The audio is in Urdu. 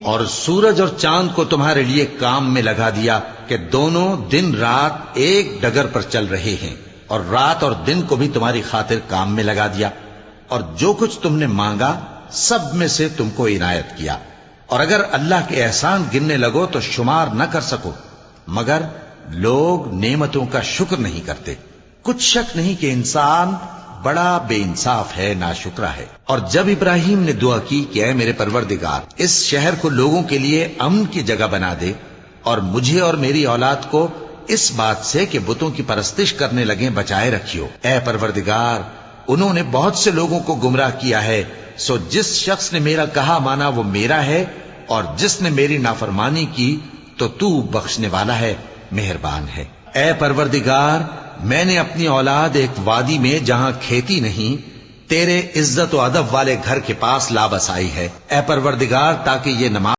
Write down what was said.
اور سورج اور چاند کو تمہارے لیے کام میں لگا دیا کہ دونوں دن رات ایک ڈگر پر چل رہے ہیں، اور رات اور دن کو بھی تمہاری خاطر کام میں لگا دیا، اور جو کچھ تم نے مانگا سب میں سے تم کو عنایت کیا، اور اگر اللہ کے احسان گننے لگو تو شمار نہ کر سکو، مگر لوگ نعمتوں کا شکر نہیں کرتے۔ کچھ شک نہیں کہ انسان بڑا بے انصاف ہے، ناشکرا ہے۔ اور جب ابراہیم نے دعا کی کہ اے میرے پروردگار، اس شہر کو لوگوں کے لیے امن کی جگہ بنا دے، اور مجھے اور میری اولاد کو اس بات سے کہ بتوں کی پرستش کرنے لگیں بچائے رکھیو۔ اے پروردگار، انہوں نے بہت سے لوگوں کو گمراہ کیا ہے، سو جس شخص نے میرا کہا مانا وہ میرا ہے، اور جس نے میری نافرمانی کی تو تو بخشنے والا ہے، مہربان ہے۔ اے پروردگار، میں نے اپنی اولاد ایک وادی میں جہاں کھیتی نہیں تیرے عزت و ادب والے گھر کے پاس لا بسائی ہے۔ اے پروردگار، تاکہ یہ نماز